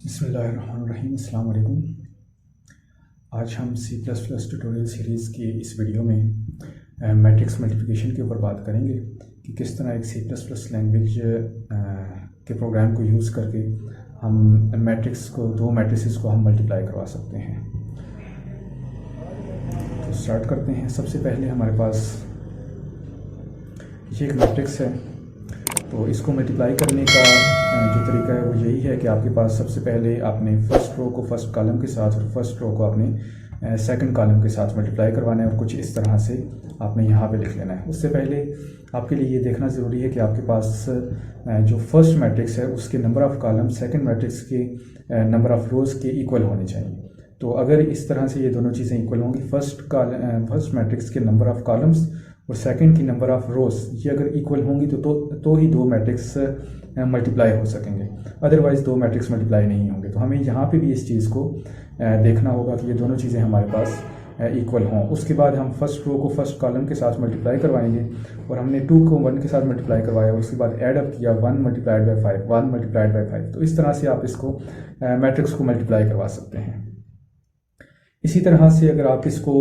बिस्मिल्लाहिर्रहमानिर्रहीम। अस्सलाम वालेकुम। आज हम C++ ट्यूटोरियल सीरीज़ की इस वीडियो में मैट्रिक्स मल्टीप्लिकेशन के ऊपर बात करेंगे कि किस तरह एक C++ लैंग्वेज के प्रोग्राम को यूज़ करके हम मैट्रिक्स को दो मैट्रिसेस को हम मल्टीप्लाई करवा सकते हैं। तो स्टार्ट करते हैं। सबसे पहले हमारे पास ये एक मैट्रिक्स है, तो इसको मल्टीप्लाई करने का जो तरीका है वो यही है कि आपके पास सबसे पहले आपने फर्स्ट रो को फर्स्ट कॉलम के साथ और फर्स्ट रो को आपने सेकंड कॉलम के साथ मल्टीप्लाई करवाना है और कुछ इस तरह से आपने यहाँ पे लिख लेना है। उससे पहले आपके लिए ये देखना ज़रूरी है कि आपके पास जो फर्स्ट मैट्रिक्स है उसके number of column second matrix के नंबर ऑफ़ रोज़ के इक्वल होने चाहिए। तो अगर इस तरह से ये दोनों चीज़ें इक्वल होंगी, फर्स्ट मैट्रिक्स के नंबर ऑफ़ कॉलम्स और सेकंड की नंबर ऑफ़ रोज़ ये अगर इक्वल होंगी तो ही दो मैट्रिक्स मल्टीप्लाई हो सकेंगे, अदरवाइज़ दो मैट्रिक्स मल्टीप्लाई नहीं होंगे। तो हमें यहाँ पे भी इस चीज़ को देखना होगा कि ये दोनों चीज़ें हमारे पास इक्वल हों। उसके बाद हम फर्स्ट रो को फर्स्ट कॉलम के साथ मल्टीप्लाई करवाएंगे और हमने 2 को 1 के साथ मल्टीप्लाई करवाया और उसके बाद ऐड अप किया 1 मल्टीप्लाइड बाई 5, 1 मल्टीप्लाइड बाई 5। तो इस तरह से आप इसको मैट्रिक्स को मल्टीप्लाई करवा सकते हैं। इसी तरह से अगर आप इसको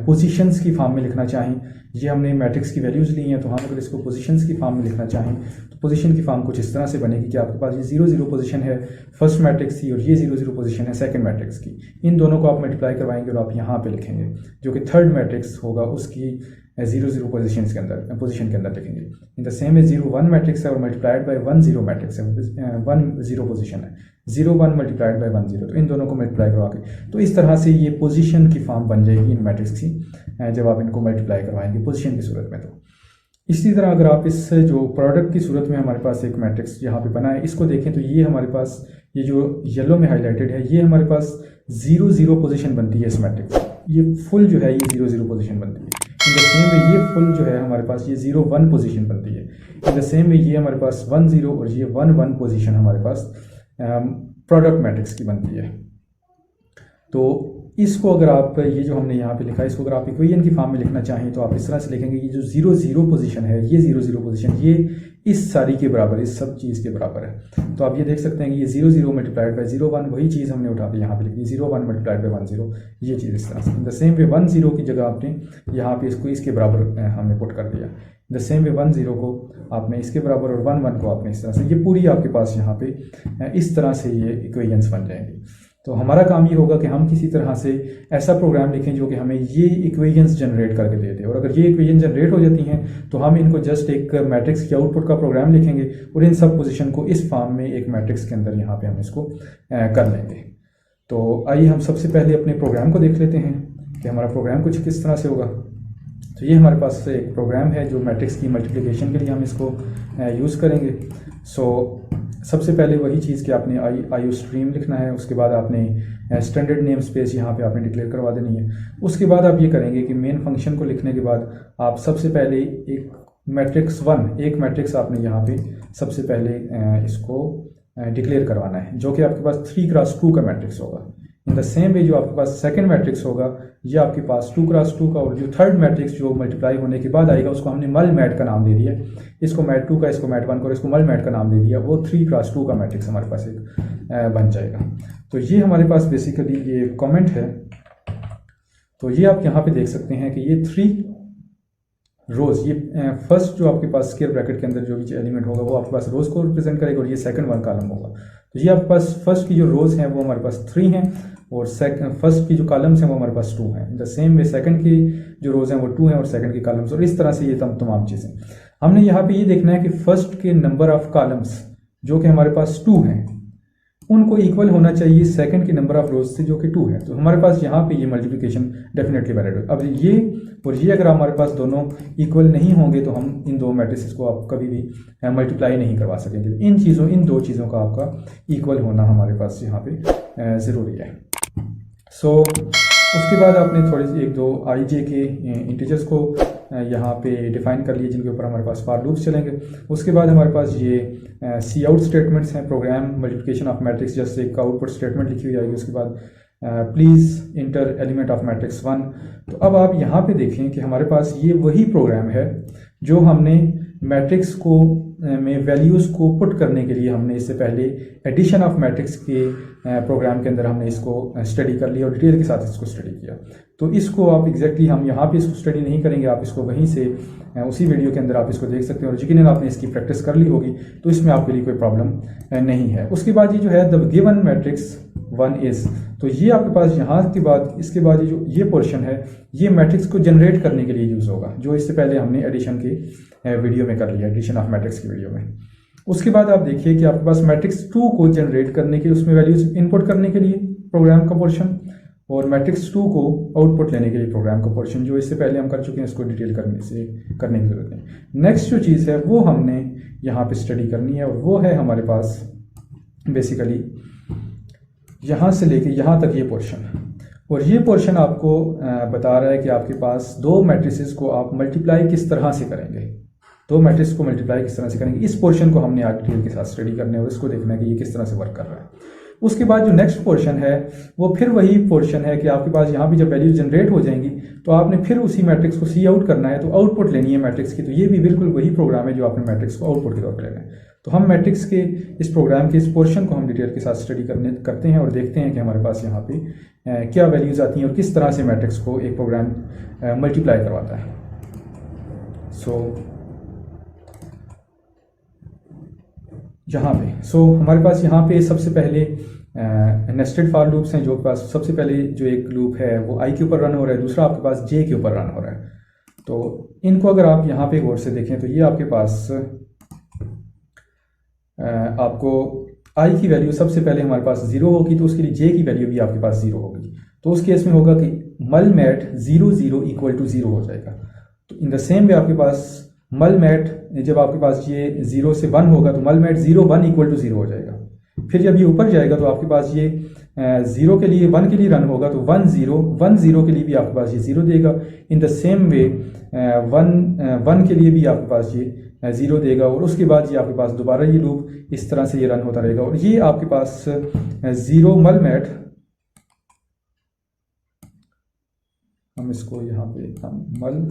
पोजीशंस की फॉर्म में लिखना चाहें, ये हमने मैट्रिक्स की वैल्यूज़ ली हैं, तो हम अगर इसको पोजीशंस की फॉर्म में लिखना चाहें तो पोजीशन की फॉर्म कुछ इस तरह से बनेगी कि आपके पास ये 0 0 पोजीशन है फर्स्ट मैट्रिक्स की और ये 0 0 पोजीशन है सेकंड मैट्रिक्स की। इन दोनों को आप मल्टीप्लाई करवाएंगे और आप यहाँ पे लिखेंगे जो कि थर्ड मैट्रिक्स होगा उसकी 0 0 पोजीशन के अंदर लिखेंगे। इन द सेम में 0 1 मैट्रिक्स है और मल्टीप्लाइड बाई 1 0 मैट्रिक्स है, 1 0 पोजीशन है, 0 1 मल्टीप्लाइड बाई 1 0। तो इन दोनों को मल्टीप्लाई करवा के तो इस तरह से ये पोजीशन की फॉर्म बन जाएगी इन मैट्रिक्स की जब आप इनको मल्टीप्लाई करवाएंगे पोजीशन की सूरत में। तो इसी तरह अगर आप इस जो प्रोडक्ट की सूरत में हमारे पास एक मैट्रिक्स यहाँ पे बना है, इसको देखें तो ये हमारे पास ये जो येलो में हाईलाइटेड है ये हमारे पास 0 0 पोजीशन बनती है इस मैट्रिक्स। ये फुल जो है ये 0 0 पोजीशन बनती है। इन द सेम में ये फुल जो है हमारे पास ये 0 1 पोजीशन बनती है। इन द सेम में ये हमारे पास 1 0 और ये 1 1 पोजीशन हमारे पास प्रोडक्ट मैट्रिक्स की बनती है। तो इसको अगर आप ये जो हमने यहाँ पे लिखा है इसको अगर आप इक्वेशन की फॉर्म में लिखना चाहें तो आप इस तरह से लिखेंगे ये जो 0 0 पोजीशन है ये 0 0 पोजीशन ये इस सारी के बराबर, इस सब चीज़ के बराबर है। तो आप ये देख सकते हैं कि ये 0 0 मल्टीप्लाइड बाई 0 1 वही चीज़ हमने उठा के यहाँ पे लिख दी, 0 1 मल्टीप्लाइड बाई 1 0 ये चीज़ इस तरह से। इन द सेम वे 1 0 की जगह आपने यहाँ पे इसको इसके बराबर हमने पुट कर दिया। द सेम वे 1 0 को आपने इसके बराबर और 1 1 को आपने इस तरह से, ये पूरी आपके पास यहाँ पे इस तरह से ये इक्वेशंस बन जाएंगी। तो हमारा काम ये होगा कि हम किसी तरह से ऐसा प्रोग्राम लिखें जो कि हमें ये इक्वेशंस जनरेट करके दे दे, और अगर ये इक्वेशन जनरेट हो जाती हैं तो हम इनको जस्ट एक मैट्रिक्स की आउटपुट का प्रोग्राम लिखेंगे और इन सब पोजीशन को इस फॉर्म में एक मैट्रिक्स के अंदर यहाँ पे हम इसको कर लेंगे। तो आइए हम सबसे पहले अपने प्रोग्राम को देख लेते हैं कि हमारा प्रोग्राम कुछ किस तरह से होगा। तो ये हमारे पास एक प्रोग्राम है जो मैट्रिक्स की मल्टीप्लिकेशन के लिए हम इसको यूज़ करेंगे। सबसे पहले वही चीज़ कि आपने आईओ स्ट्रीम लिखना है, उसके बाद आपने स्टैंडर्ड नेम स्पेस यहाँ पे आपने डिक्लेयर करवा देनी है। उसके बाद आप ये करेंगे कि मेन फंक्शन को लिखने के बाद आप सबसे पहले एक मैट्रिक्स आपने यहाँ पे सबसे पहले इसको डिक्लेयर करवाना है जो कि आपके पास 3 क्रॉस 2 का मैट्रिक्स होगा। इन द सेम वे जो आपके पास सेकंड मैट्रिक्स होगा ये आपके पास 2 क्रॉस 2 का, और जो थर्ड मैट्रिक्स जो मल्टीप्लाई होने के बाद आएगा उसको हमने मल मैट का नाम दे दिया। इसको मैट 2 का, इसको मैट 1 का और इसको मल मैट का नाम दे दिया। वो 3 क्रॉस 2 का मैट्रिक्स हमारे पास एक बन जाएगा। तो ये हमारे पास बेसिकली ये कॉमेंट है। तो ये आप यहाँ पे देख सकते हैं कि ये 3 रोज, ये फर्स्ट जो आपके पास स्क्वायर ब्रैकेट के अंदर जो भी एलिमेंट होगा वो आपके पास रोज को रिप्रेजेंट करेगा और ये सेकंड 1 कॉलम होगा। तो ये आपके पास फर्स्ट की जो रोज हैं वो हमारे पास 3 हैं और फर्स्ट की जो कॉलम्स हैं वो हमारे पास 2 हैं। द सेम वे सेकंड की जो रोज हैं वो 2 हैं और सेकंड की कॉलम्स, और इस तरह से ये तमाम चीज़ें। हमने यहाँ पे ये देखना है कि फर्स्ट के नंबर ऑफ कॉलम्स जो कि हमारे पास 2 हैं उनको इक्वल होना चाहिए सेकंड के नंबर ऑफ रोज से जो कि 2 है। तो हमारे पास यहाँ पे ये मल्टीप्लिकेशन डेफिनेटली वैलिड है। अब ये और ये अगर हमारे पास दोनों इक्वल नहीं होंगे तो हम इन दो मैट्रिसेस को आप कभी भी मल्टीप्लाई नहीं करवा सकेंगे। इन दो चीज़ों का आपका इक्वल होना हमारे पास यहाँ पे ज़रूरी है। उसके बाद आपने थोड़ी सी 1-2 IJ के इंटीजर्स को यहाँ पे डिफाइन कर लिए जिनके ऊपर हमारे पास फॉर लूप्स चलेंगे। उसके बाद हमारे पास ये सी आउट स्टेटमेंट्स हैं, प्रोग्राम मल्टीप्लिकेशन ऑफ मैट्रिक्स, जैसे एक आउटपुट स्टेटमेंट लिखी हुई जाएगी। उसके बाद please inter element of matrix 1। तो अब आप यहाँ पे देखें कि हमारे पास ये वही प्रोग्राम है जो हमने मैट्रिक्स को में वैल्यूज़ को पुट करने के लिए हमने इससे पहले एडिशन ऑफ मैट्रिक्स के प्रोग्राम के अंदर हमने इसको स्टडी कर लिया और डिटेल के साथ इसको स्टडी किया। तो इसको आप एग्जैक्टली हम यहाँ पे इसको स्टडी नहीं करेंगे, आप इसको वहीं से उसी वीडियो के अंदर आप इसको देख सकते हैं और यकीनन आपने इसकी प्रैक्टिस कर ली होगी, तो इसमें आपके लिए कोई प्रॉब्लम नहीं है। उसके बाद ये जो है द गिवन मैट्रिक्स 1 इज, तो ये आपके पास यहाँ के बाद इसके बाद ये पोर्शन है, ये मैट्रिक्स को जनरेट करने के लिए यूज़ होगा, जो इससे पहले हमने एडिशन के वीडियो में कर लिया, एडिशन ऑफ मैट्रिक्स की वीडियो में। उसके बाद आप देखिए कि आपके पास मैट्रिक्स 2 को जनरेट करने के, उसमें वैल्यूज इनपुट करने के लिए प्रोग्राम का पोर्शन, और मैट्रिक्स 2 को आउटपुट लेने के लिए प्रोग्राम का पोर्शन, जो इससे पहले हम कर चुके हैं, इसको डिटेल करने की जरूरत नहीं। नेक्स्ट जो चीज़ है वो हमने यहाँ पे स्टडी करनी है, और वो है हमारे पास बेसिकली यहाँ से लेके यहाँ तक ये पोर्शन, और ये पोर्शन आपको बता रहा है कि आपके पास दो मैट्रिसेस को आप मल्टीप्लाई किस तरह से करेंगे, दो मैट्रिक्स को मल्टीप्लाई किस तरह से करेंगे। इस पोर्शन को हमने आज डिटेल के साथ स्टडी करना है और इसको देखना है कि ये किस तरह से वर्क कर रहा है। उसके बाद जो नेक्स्ट पोर्शन है वो फिर वही पोर्शन है कि आपके पास यहाँ भी जब वैल्यूज जनरेट हो जाएंगी तो आपने फिर उसी मैट्रिक्स को सी आउट करना है, तो आउटपुट लेनी है मैट्रिक्स की। तो ये भी बिल्कुल वही प्रोग्राम है जो आपने मैट्रिक्स को आउटपुट के तौर पर लेना है। तो हम मैट्रिक्स के इस प्रोग्राम के इस पोर्शन को हम डिटेल के साथ स्टडी करते हैं और देखते हैं कि हमारे पास यहाँ पे क्या वैल्यूज आती हैं और किस तरह से मैट्रिक्स को एक प्रोग्राम मल्टीप्लाई करवाता है। यहाँ पे हमारे पास यहाँ पे सबसे पहले नेस्टेड फॉर लूप्स हैं, जो पास सबसे पहले जो एक लूप है वो आई के ऊपर रन हो रहा है, दूसरा आपके पास जे के ऊपर रन हो रहा है। तो इनको अगर आप यहाँ पे गौर से देखें तो ये आपके पास आपको आई की वैल्यू सबसे पहले हमारे पास 0 होगी, तो उसके लिए जे की वैल्यू भी आपके पास 0 होगी। तो उस केस में होगा कि मल मैट 0 0 इक्वल टू 0 हो जाएगा। तो इन द सेम वे आपके पास मल मैट जब आपके पास ये 0 से 1 होगा तो मल मैट 0 1 इक्वल टू 0 हो जाएगा। फिर जब ये ऊपर जाएगा तो आपके पास ये 0 के लिए 1 के लिए रन होगा तो 1 0 के लिए भी आपके पास ये 0 देगा। इन द सेम वे 1 के लिए भी आपके पास ये 0 देगा, और उसके बाद ये आपके पास दोबारा ये लूप इस तरह से ये रन होता रहेगा। और ये आपके पास 0 मल मैट, हम इसको यहाँ पे मल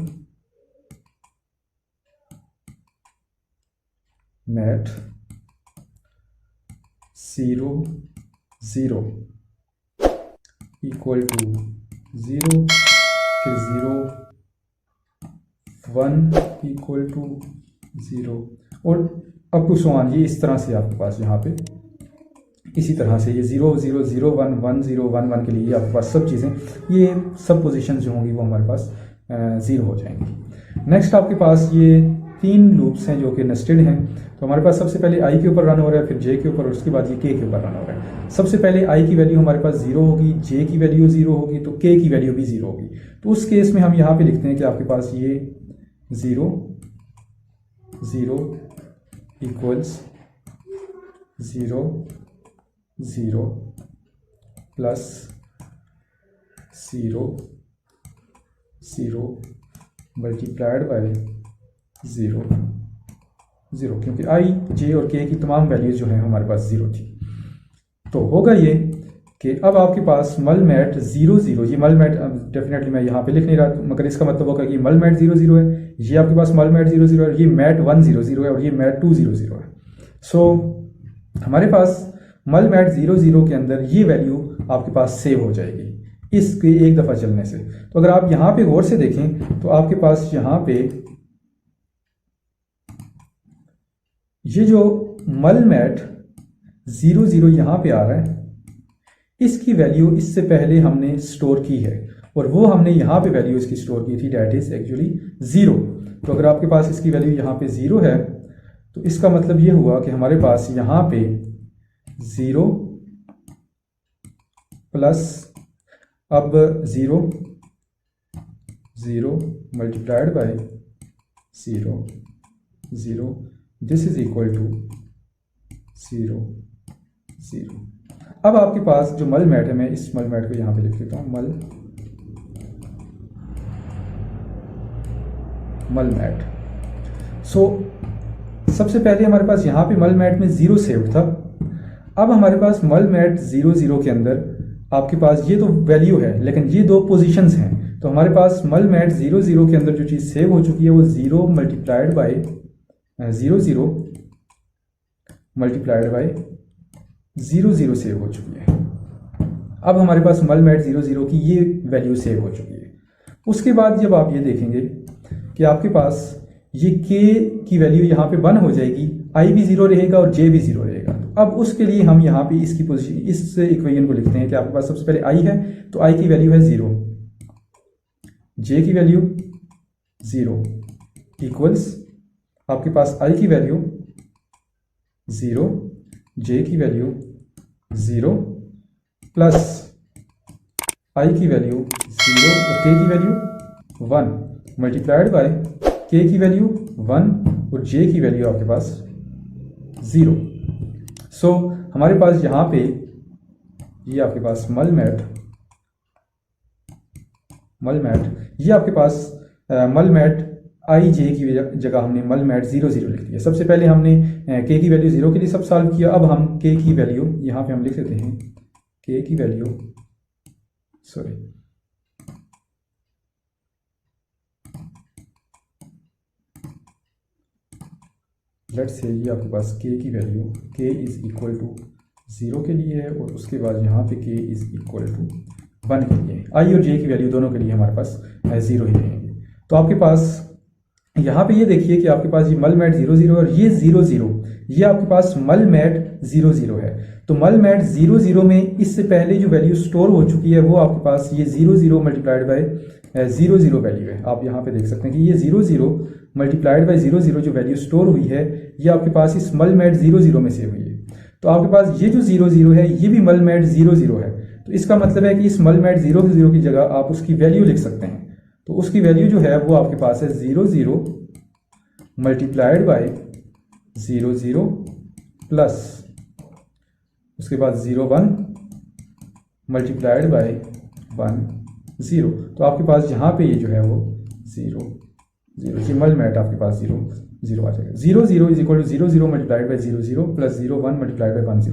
मैट 0 0 इक्वल टू 0, फिर 0 1 इक्वल टू 0 और अप टू सो ऑन। ये इस तरह से आपके पास यहाँ पे इसी तरह से ये 0 0 0 1 1 0 1 1 के लिए आपके पास सब चीज़ें, ये सब पोजीशन जो होंगी वो हमारे पास 0 हो जाएंगी। नेक्स्ट आपके पास ये 3 लूप्स हैं जो कि नेस्टेड हैं। तो हमारे पास सबसे पहले आई के ऊपर रन हो रहा है, फिर जे के ऊपर, और उसके बाद ये के ऊपर रन हो रहा है। सबसे पहले आई की वैल्यू हमारे पास 0 होगी, जे की वैल्यू 0 होगी, तो के की वैल्यू भी 0 होगी। तो उस केस में हम यहाँ पे लिखते हैं कि आपके पास ये 0 0 इक्वल्स 0 0 प्लस 0 0 मल्टीप्लाइड बाय 0 0, क्योंकि आई जे और के की तमाम वैल्यूज जो है हमारे पास 0 थी। तो होगा ये कि अब आपके पास मल मैट 0 0, ये मल मैट डेफिनेटली मैं यहाँ पे लिख नहीं रहा, मगर इसका मतलब होगा कि मल मैट 0 0 है, ये आपके पास मल मैट 0 0 है, ये मैट 1 0 0 है, और ये मैट 2 0 0 है। सो हमारे पास मल मैट 0 0 के अंदर ये वैल्यू आपके पास सेव हो जाएगी इसके एक दफ़ा चलने से। तो अगर आप यहाँ पे गौर से देखें तो आपके पास यहाँ पे ये जो मल मैट 0 0 यहाँ पे आ रहा है, इसकी वैल्यू इससे पहले हमने स्टोर की है, और वो हमने यहाँ पे वैल्यू इसकी स्टोर की थी, डैट इज एक्चुअली 0। तो अगर आपके पास इसकी वैल्यू यहाँ पे 0 है तो इसका मतलब ये हुआ कि हमारे पास यहाँ पे 0 प्लस अब 0 0 multiplied by 0 0, this is equal to 0 0। अब आपके पास जो मल मैट है, मैं इस मल मैट को यहाँ पे लिख देता हूँ, मल मैट। सबसे पहले हमारे पास यहाँ पे मल मैट में 0 सेव्ड था। अब हमारे पास मल मैट 0 0 के अंदर आपके पास ये तो वैल्यू है, लेकिन ये 2 पोजीशंस हैं। तो हमारे पास मल मैट 0 0 के अंदर जो चीज़ सेव हो चुकी है वो 0 multiplied bye 00 multiplied by 00 save हो चुकी है। अब हमारे पास मलमैट 00 की ये वैल्यू सेव हो चुकी है। उसके बाद जब आप ये देखेंगे कि आपके पास ये k की वैल्यू यहाँ पे 1 हो जाएगी, i भी 0 रहेगा और j भी 0 रहेगा। तो अब उसके लिए हम यहाँ पे इसकी पोजीशन, इस इक्वेशन को लिखते हैं कि आपके पास सबसे पहले i है, तो i की वैल्यू है 0, j की वैल्यू 0 इक्वल्स आपके पास i की वैल्यू 0, j की वैल्यू 0 प्लस i की वैल्यू 0 और k की वैल्यू 1 मल्टीप्लाइड बाय k की वैल्यू 1 और j की वैल्यू आपके पास 0। सो हमारे पास यहाँ पे ये आपके पास मलमैट ये आपके पास मलमैट i j की जगह हमने मलमैट 00 लिख दिया। सबसे पहले हमने k की वैल्यू 0 के लिए सब सॉल्व किया। अब हम k की वैल्यू यहाँ पे हम लिख देते हैं, k की वैल्यू लेट्स से ये आपके पास k की value k is equal to 0 के लिए है और उसके बाद यहाँ पे k इज इक्वल टू 1 के लिए। i और j की वैल्यू दोनों के लिए हमारे पास 0 ही रहेंगे। तो आपके पास यहाँ पे ये देखिए कि आपके पास ये मलमैट 00 और ये 00, ये आपके पास मलमैट 00 है। तो मलमैट 00 में इससे पहले जो वैल्यू स्टोर हो चुकी है वो आपके पास ये 00 मल्टीप्लाइड बाय 00 वैल्यू है। आप यहाँ पे देख सकते हैं कि ये 00 मल्टीप्लाइड बाय 00 जो वैल्यू स्टोर हुई है ये आपके पास इस मलमैट 00 में सेव हुई है। तो आपके पास ये जो 00 है ये भी मलमैट 00 है। तो इसका मतलब है कि इस मलमैट 00 की जगह आप उसकी वैल्यू लिख सकते हैं। तो उसकी वैल्यू जो है वो आपके पास है 00 मल्टीप्लाइड बाय 00 प्लस उसके बाद 01 मल्टीप्लाइड बाय 10। तो आपके पास यहाँ पे ये जो है वो 0 0 मलमैट आपके पास 0 0 आ जाएगा। 0 is equal to 0 multiplied by 0 plus 1 multiplied by 1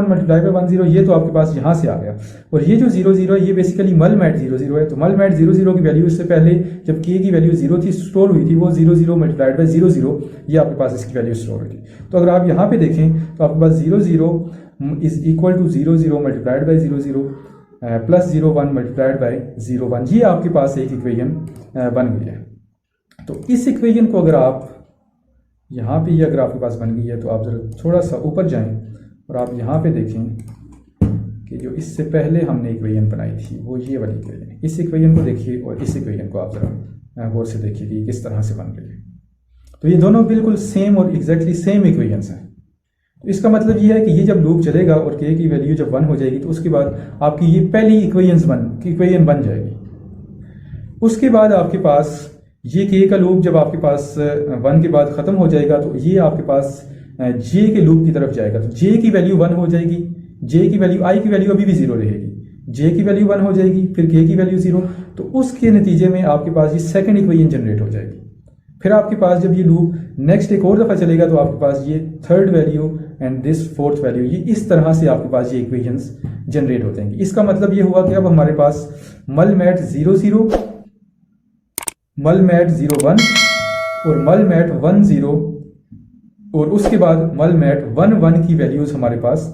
multiplied by 10, ये तो आपके पास यहाँ से आ गया। और ये जो 0 है ये बेसिकली मलमैट 00 है। तो मलमैट 00 की वैल्यू इससे पहले जब k की वैल्यू 0 थी स्टोर हुई थी वो 0 मल्टीप्लाइड बाय 0 ये आपके पास इसकी वैल्यू स्टोर हुई थी। तो अगर आप यहाँ पे देखें तो आपके पास 0 is equal to 0 multiplied by 0 plus 1 multiplied by 1, ये आपके पास एक इक्वेशन बन गई है। तो इस इक्वेशन को अगर आप यहाँ पे ये अगर आपके पास बन गई है तो आप जरा थोड़ा सा ऊपर जाएं और आप यहाँ पे देखें कि जो इससे पहले हमने इक्वेशन बनाई थी वो ये वाली इक्वेशन है। इस इक्वेशन को देखिए और इस इक्वेशन को आप जरा गौर से देखिए कि किस तरह से बन रही है। तो ये दोनों बिल्कुल सेम और एग्जैक्टली सेम इक्वेशंस हैं। तो इसका मतलब ये है कि ये जब लूप चलेगा और k की वैल्यू जब 1 हो जाएगी तो उसके बाद आपकी ये पहली इक्वेशन बन जाएगी। उसके बाद आपके पास ये k का लूप जब आपके पास 1 के बाद ख़त्म हो जाएगा तो ये आपके पास j के लूप की तरफ जाएगा। तो j की वैल्यू 1 हो जाएगी, j की वैल्यू i की वैल्यू अभी भी 0 रहेगी, j की वैल्यू 1 हो जाएगी, फिर k की वैल्यू 0। तो उसके नतीजे में आपके पास ये सेकंड इक्वेशन जनरेट हो जाएगी। फिर आपके पास जब ये लूप नेक्स्ट एक और दफ़ा चलेगा तो आपके पास ये third value and this fourth value, ये इस तरह से आपके पास ये इक्वेशंस जनरेट हो जाएंगे। इसका मतलब ये हुआ कि अब हमारे पास मलमैट 00, मलमैट 01 और मलमैट 10 और उसके बाद मलमैट 11 की वैल्यूज़ हमारे पास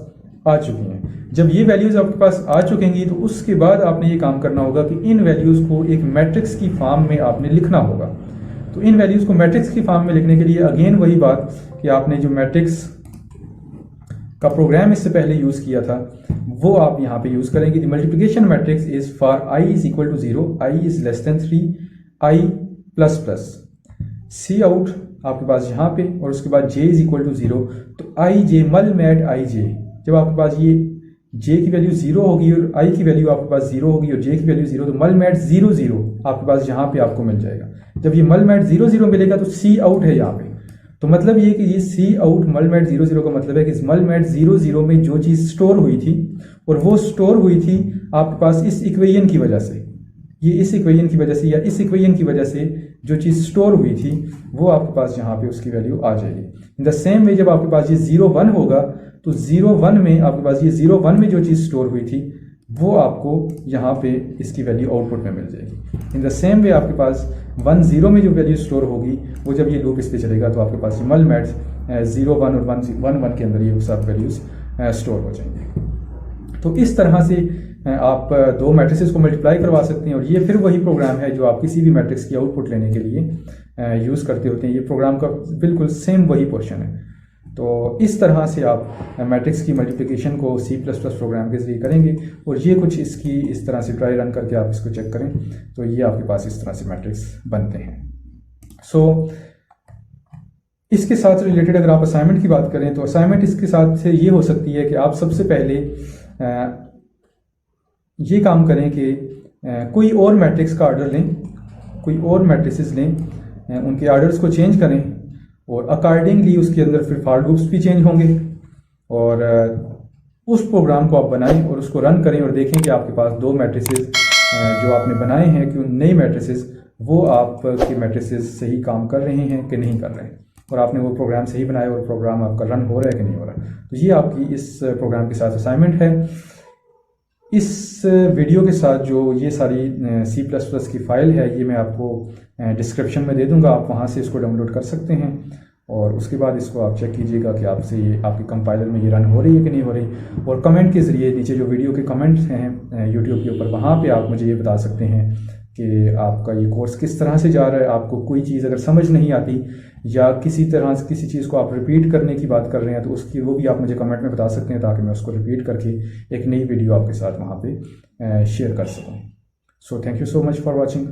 आ चुकी हैं। जब ये वैल्यूज़ आपके पास आ चुकेंगी तो उसके बाद आपने ये काम करना होगा कि इन वैल्यूज़ को एक मैट्रिक्स की फॉर्म में आपने लिखना होगा। तो इन वैल्यूज़ को मैट्रिक्स की फॉर्म में लिखने के लिए अगेन वही बात कि आपने जो मैट्रिक्स का प्रोग्राम इससे पहले यूज़ किया था वो आप यहाँ पे यूज़ करेंगे। The multiplication matrix is for i is equal to 0, i is less than 3, i plus plus cout आपके पास यहाँ पे और उसके बाद j इज इक्वल टू 0। तो i j मलमैट i j, जब आपके पास ये j की वैल्यू 0 होगी और i की वैल्यू आपके पास 0 होगी और j की वैल्यू 0, तो मलमैट 00 आपके पास यहाँ पे आपको मिल जाएगा। जब ये मलमैट 00 मिलेगा तो सी आउट है यहाँ पे। तो मतलब ये कि ये सी आउट मलमैट 00 का मतलब है कि इस मलमैट 00 में जो चीज़ स्टोर हुई थी और वो स्टोर हुई थी आपके पास इस इक्वेशन की वजह से, ये इस इक्वेशन की वजह से या इस इक्वेशन की वजह से जो चीज़ स्टोर हुई थी वो आपके पास यहाँ पे उसकी वैल्यू आ जाएगी। इन द सेम वे जब आपके पास ये 01 होगा तो 01 में आपके पास ये 01 में जो चीज़ स्टोर हुई थी वो आपको यहाँ पे इसकी वैल्यू आउटपुट में मिल जाएगी। इन द सेम वे आपके पास 1 0 में जो वैल्यू स्टोर होगी वो जब ये लूप इस पे चलेगा तो आपके पास मल मैट्स 0 1 और 1 1 के अंदर ये सब वैल्यूज स्टोर हो जाएंगे। तो इस तरह से आप दो मैट्रिसेस को मल्टीप्लाई करवा सकते हैं और ये फिर वही प्रोग्राम है जो आप किसी भी मैट्रिक्स की आउटपुट लेने के लिए यूज़ करते होते हैं। ये प्रोग्राम का बिल्कुल सेम वही पोर्शन है। तो इस तरह से आप मैट्रिक्स की मल्टीप्लिकेशन को C++ प्रोग्राम के जरिए करेंगे और ये कुछ इसकी इस तरह से ट्राई रन करके आप इसको चेक करें तो ये आपके पास इस तरह से मैट्रिक्स बनते हैं। सो इसके साथ रिलेटेड अगर आप असाइनमेंट की बात करें तो असाइनमेंट इसके साथ से ये हो सकती है कि आप सबसे पहले ये काम करें कि कोई और मैट्रिक्स का ऑर्डर लें, कोई और मैट्रिसेस लें, उनके ऑर्डर्स को चेंज करें और अकॉर्डिंगली उसके अंदर फिर फॉर लूप्स भी चेंज होंगे और उस प्रोग्राम को आप बनाएं और उसको रन करें और देखें कि आपके पास दो मैट्रिसेस जो आपने बनाए हैं कि उन नई मैट्रिसेस वो आपके मैट्रिसेस सही काम कर रहे हैं कि नहीं कर रहे हैं और आपने वो प्रोग्राम सही बनाया और प्रोग्राम आपका रन हो रहा है कि नहीं हो रहा है। तो ये आपकी इस प्रोग्राम के साथ असाइनमेंट है। इस वीडियो के साथ जो ये सारी C++ की फ़ाइल है ये मैं आपको डिस्क्रिप्शन में दे दूंगा, आप वहाँ से इसको डाउनलोड कर सकते हैं और उसके बाद इसको आप चेक कीजिएगा कि आपसे ये आपके कंपाइलर में ये रन हो रही है कि नहीं हो रही। और कमेंट के ज़रिए नीचे जो वीडियो के कमेंट्स हैं यूट्यूब के ऊपर वहाँ पे आप मुझे ये बता सकते हैं कि आपका ये कोर्स किस तरह से जा रहा है। आपको कोई चीज़ अगर समझ नहीं आती या किसी तरह से किसी चीज़ को आप रिपीट करने की बात कर रहे हैं तो उसकी वो भी आप मुझे कमेंट में बता सकते हैं ताकि मैं उसको रिपीट करके एक नई वीडियो आपके साथ वहाँ पे शेयर कर सकूँ। So thank you so much for watching.